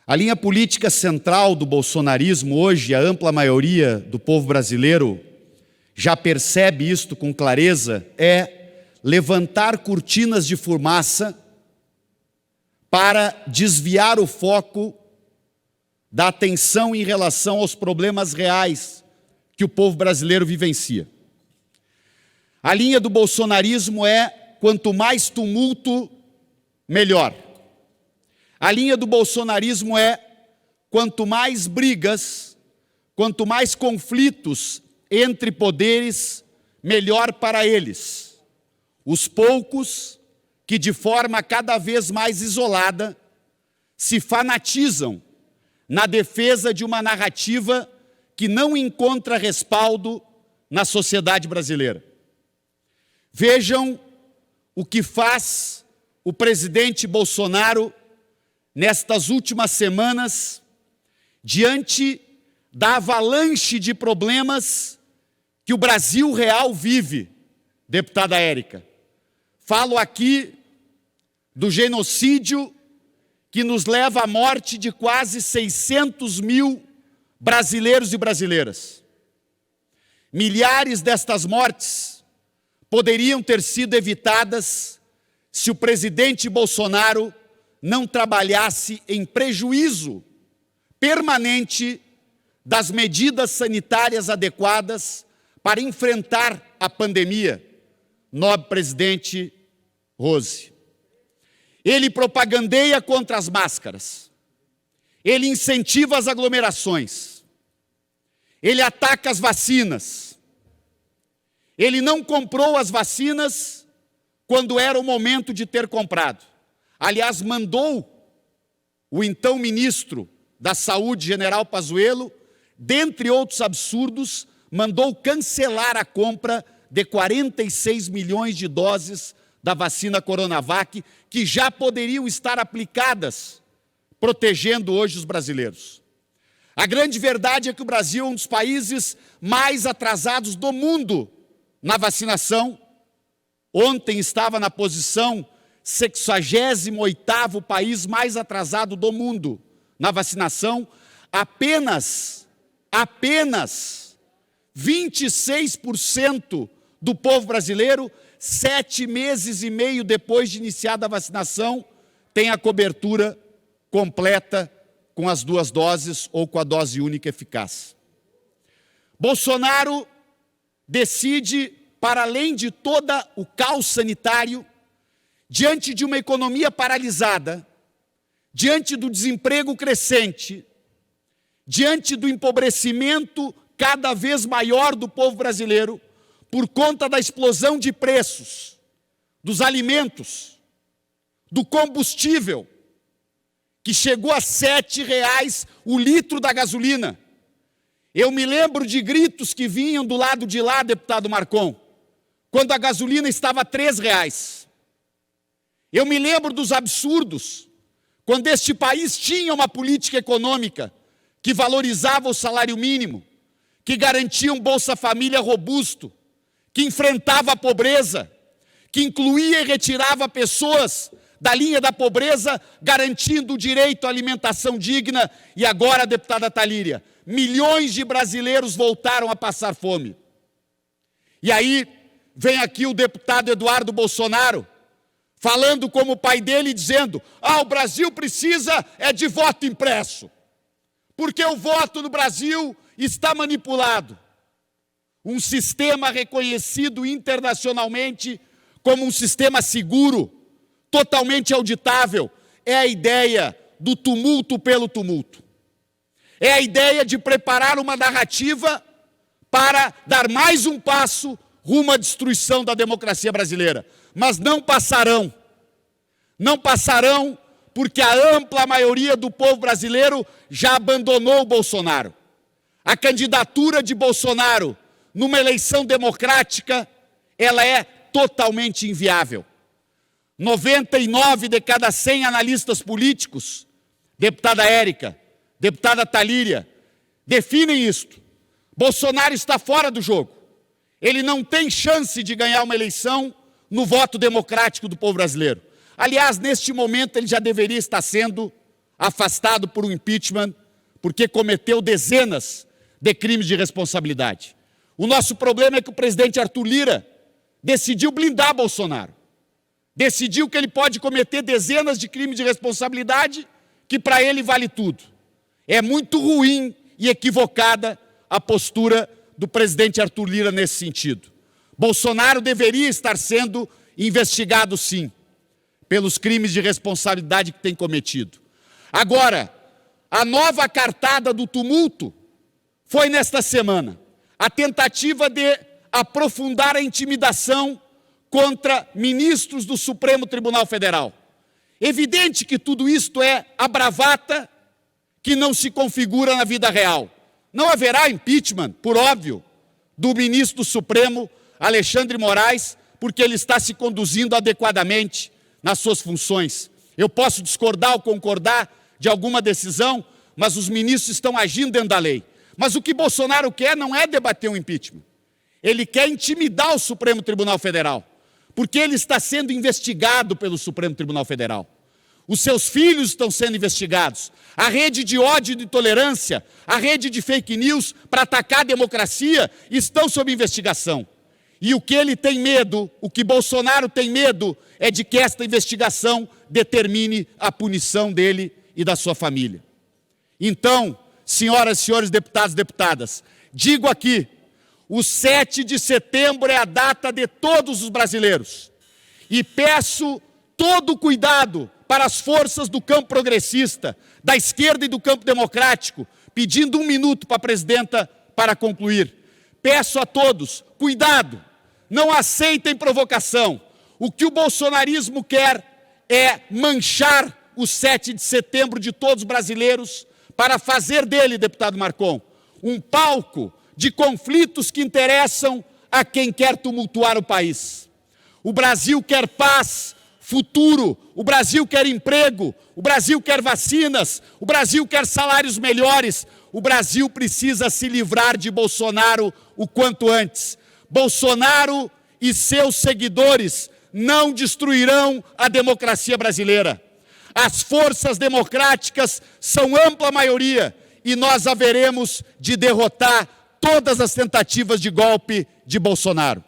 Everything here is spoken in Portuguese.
A linha política central do bolsonarismo hoje, a ampla maioria do povo brasileiro já percebe isto com clareza, é levantar cortinas de fumaça para desviar o foco da atenção em relação aos problemas reais que o povo brasileiro vivencia. A linha do bolsonarismo é quanto mais tumulto, melhor. A linha do bolsonarismo é quanto mais brigas, quanto mais conflitos entre poderes, melhor para eles. Os poucos que de forma cada vez mais isolada se fanatizam na defesa de uma narrativa que não encontra respaldo na sociedade brasileira. Vejam o que faz o presidente Bolsonaro nestas últimas semanas, diante da avalanche de problemas que o Brasil real vive, deputada Érica. Falo aqui do genocídio que nos leva à morte de quase 600 mil brasileiros e brasileiras. Milhares destas mortes poderiam ter sido evitadas se o presidente Bolsonaro não trabalhasse em prejuízo permanente das medidas sanitárias adequadas para enfrentar a pandemia, nobre presidente Rose. Ele propagandeia contra as máscaras, ele incentiva as aglomerações, ele ataca as vacinas, ele não comprou as vacinas quando era o momento de ter comprado. Aliás, mandou o então ministro da Saúde, general Pazuello, dentre outros absurdos, mandou cancelar a compra de 46 milhões de doses da vacina Coronavac, que já poderiam estar aplicadas, protegendo hoje os brasileiros. A grande verdade é que o Brasil é um dos países mais atrasados do mundo na vacinação. Ontem estava na posição 68º país mais atrasado do mundo na vacinação. Apenas 26% do povo brasileiro, 7 meses e meio depois de iniciada a vacinação, tem a cobertura completa com as 2 doses ou com a dose única eficaz. Bolsonaro decide, para além de todo o caos sanitário, diante de uma economia paralisada, diante do desemprego crescente, diante do empobrecimento cada vez maior do povo brasileiro, por conta da explosão de preços, dos alimentos, do combustível, que chegou a R$ 7,00 o litro da gasolina. Eu me lembro de gritos que vinham do lado de lá, deputado Marcon, quando a gasolina estava a R$ 3,00. Eu me lembro dos absurdos, quando este país tinha uma política econômica que valorizava o salário mínimo, que garantia um Bolsa Família robusto, que enfrentava a pobreza, que incluía e retirava pessoas da linha da pobreza, garantindo o direito à alimentação digna. E agora, deputada Talíria, milhões de brasileiros voltaram a passar fome. E aí vem aqui o deputado Eduardo Bolsonaro, falando como o pai dele, dizendo: o Brasil precisa de voto impresso, porque o voto no Brasil está manipulado. Um sistema reconhecido internacionalmente como um sistema seguro, totalmente auditável, é a ideia do tumulto pelo tumulto. É a ideia de preparar uma narrativa para dar mais um passo rumo à destruição da democracia brasileira. Mas não passarão. Não passarão porque a ampla maioria do povo brasileiro já abandonou o Bolsonaro. A candidatura de Bolsonaro numa eleição democrática, ela é totalmente inviável. 99 de cada 100 analistas políticos, deputada Érica, deputada Talíria, definem isto. Bolsonaro está fora do jogo. Ele não tem chance de ganhar uma eleição no voto democrático do povo brasileiro. Aliás, neste momento, ele já deveria estar sendo afastado por um impeachment porque cometeu dezenas de crimes de responsabilidade. O nosso problema é que o presidente Arthur Lira decidiu blindar Bolsonaro. Decidiu que ele pode cometer dezenas de crimes de responsabilidade, que para ele vale tudo. É muito ruim e equivocada a postura do presidente Arthur Lira nesse sentido. Bolsonaro deveria estar sendo investigado, sim, pelos crimes de responsabilidade que tem cometido. Agora, a nova cartada do tumulto foi nesta semana a tentativa de aprofundar a intimidação contra ministros do Supremo Tribunal Federal. Evidente que tudo isto é a bravata que não se configura na vida real. Não haverá impeachment, por óbvio, do ministro do Supremo, Alexandre Moraes, porque ele está se conduzindo adequadamente nas suas funções. Eu posso discordar ou concordar de alguma decisão, mas os ministros estão agindo dentro da lei. Mas o que Bolsonaro quer não é debater um impeachment. Ele quer intimidar o Supremo Tribunal Federal, porque ele está sendo investigado pelo Supremo Tribunal Federal. Os seus filhos estão sendo investigados. A rede de ódio e de intolerância, a rede de fake news para atacar a democracia estão sob investigação. E o que ele tem medo, o que Bolsonaro tem medo, é de que esta investigação determine a punição dele e da sua família. Então, senhoras e senhores deputados e deputadas, digo aqui, o 7 de setembro é a data de todos os brasileiros. E peço todo o cuidado para as forças do campo progressista, da esquerda e do campo democrático, pedindo 1 minuto para a presidenta para concluir. Peço a todos, cuidado, não aceitem provocação. O que o bolsonarismo quer é manchar o 7 de setembro de todos os brasileiros para fazer dele, deputado Marcon, um palco de conflitos que interessam a quem quer tumultuar o país. O Brasil quer paz, futuro, o Brasil quer emprego, o Brasil quer vacinas, o Brasil quer salários melhores, o Brasil precisa se livrar de Bolsonaro o quanto antes. Bolsonaro e seus seguidores não destruirão a democracia brasileira. As forças democráticas são ampla maioria e nós haveremos de derrotar todas as tentativas de golpe de Bolsonaro.